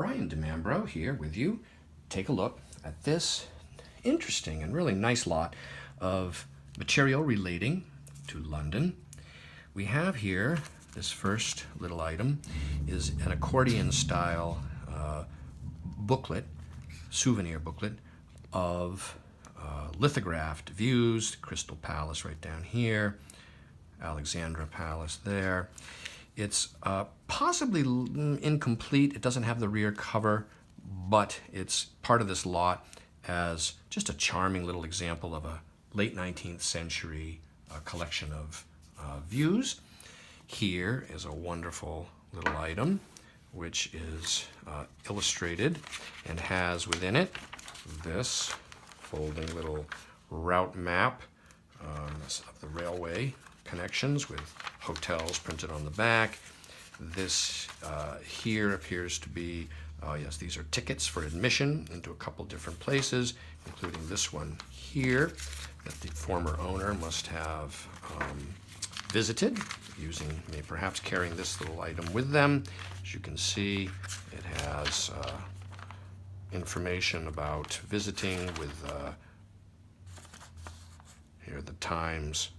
Brian DeMambro here with you. Take a look at this interesting and really nice lot of material relating to London. We have here, this first little item is an accordion style booklet, souvenir booklet of lithographed views, Crystal Palace right down here, Alexandra Palace there. It's possibly incomplete. It doesn't have the rear cover, but it's part of this lot as just a charming little example of a late 19th century collection of views. Here is a wonderful little item which is illustrated and has within it this folding little route map of the railway connections with hotels printed on the back. This here appears to be, yes, these are tickets for admission into a couple different places, including this one here that the former owner must have visited, perhaps carrying this little item with them. As you can see, it has information about visiting with, here are the times.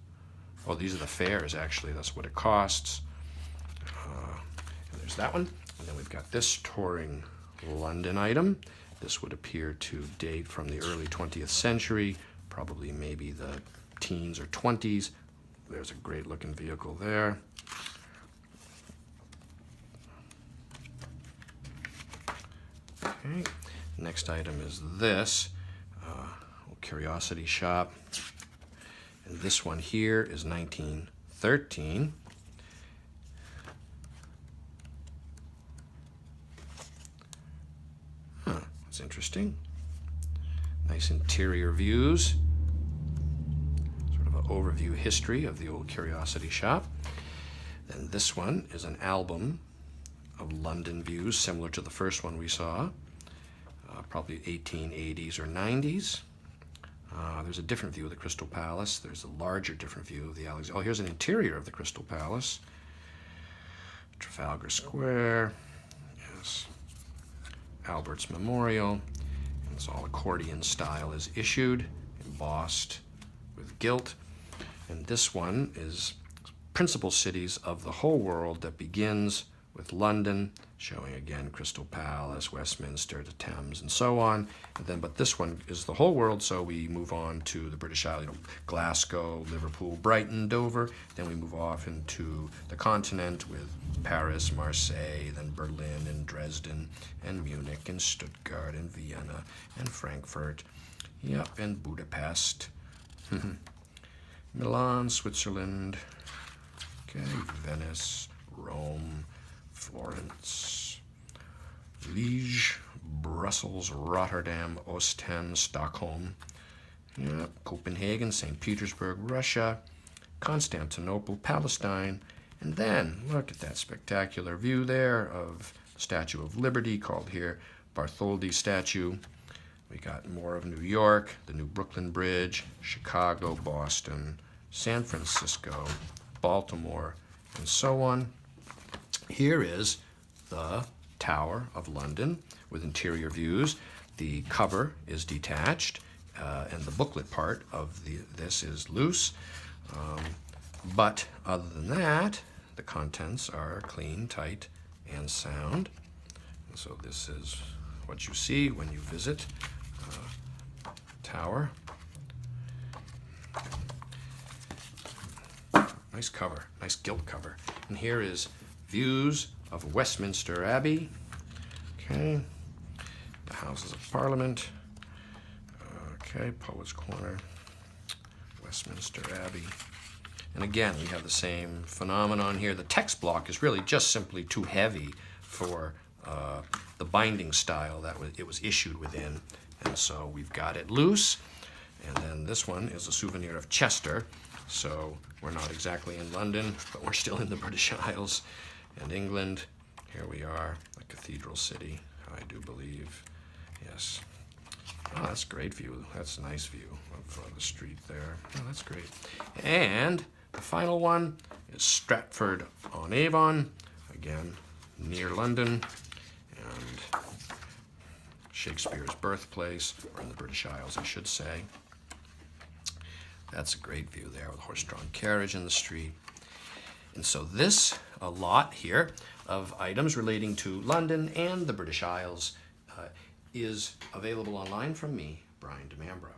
Oh, these are the fares, actually. That's what it costs. And there's that one. And then we've got this touring London item. This would appear to date from the early 20th century, probably maybe the teens or 20s. There's a great looking vehicle there. Okay. Next item is this curiosity shop. And this one here is 1913. That's interesting. Nice interior views. Sort of an overview history of the old curiosity shop. Then this one is an album of London views, similar to the first one we saw, probably 1880s or 90s. There's a different view of the Crystal Palace. There's a larger, different view of the Alexandra. Oh, here's an interior of the Crystal Palace. Trafalgar Square. Yes. Albert's Memorial. And it's all accordion style is issued, embossed with gilt. And this one is principal cities of the whole world that begins with London, showing again Crystal Palace, Westminster, the Thames, and so on. And then, but this one is the whole world, so we move on to the British Isles, Glasgow, Liverpool, Brighton, Dover. Then we move off into the continent with Paris, Marseille, then Berlin and Dresden, and Munich, and Stuttgart, and Vienna, and Frankfurt. Yep, and Budapest. Milan, Switzerland. Okay, Venice, Rome, Florence, Liège, Brussels, Rotterdam, Ostend, Stockholm, Copenhagen, St. Petersburg, Russia, Constantinople, Palestine, and then look at that spectacular view there of the Statue of Liberty, called here Bartholdi statue. We got more of New York, the new Brooklyn Bridge, Chicago, Boston, San Francisco, Baltimore, and so on. Here is the Tower of London with interior views. The cover is detached, and the booklet part of this is loose. But other than that, the contents are clean, tight, and sound. And so this is what you see when you visit Tower. Nice cover, nice gilt cover. And here is views of Westminster Abbey. Okay, the Houses of Parliament. Okay, Poets Corner, Westminster Abbey. And again, we have the same phenomenon here. The text block is really just simply too heavy for the binding style that it was issued within. And so we've got it loose. And then this one is a souvenir of Chester. So we're not exactly in London, but we're still in the British Isles and England. Here we are, a cathedral city, I do believe. Yes. Oh, that's a great view. That's a nice view of the street there. Oh, that's great. And the final one is Stratford-on-Avon, again, near London. And Shakespeare's birthplace, or in the British Isles, I should say. That's a great view there with a horse-drawn carriage in the street. And so this lot here of items relating to London and the British Isles is available online from me, Brian DeMambro.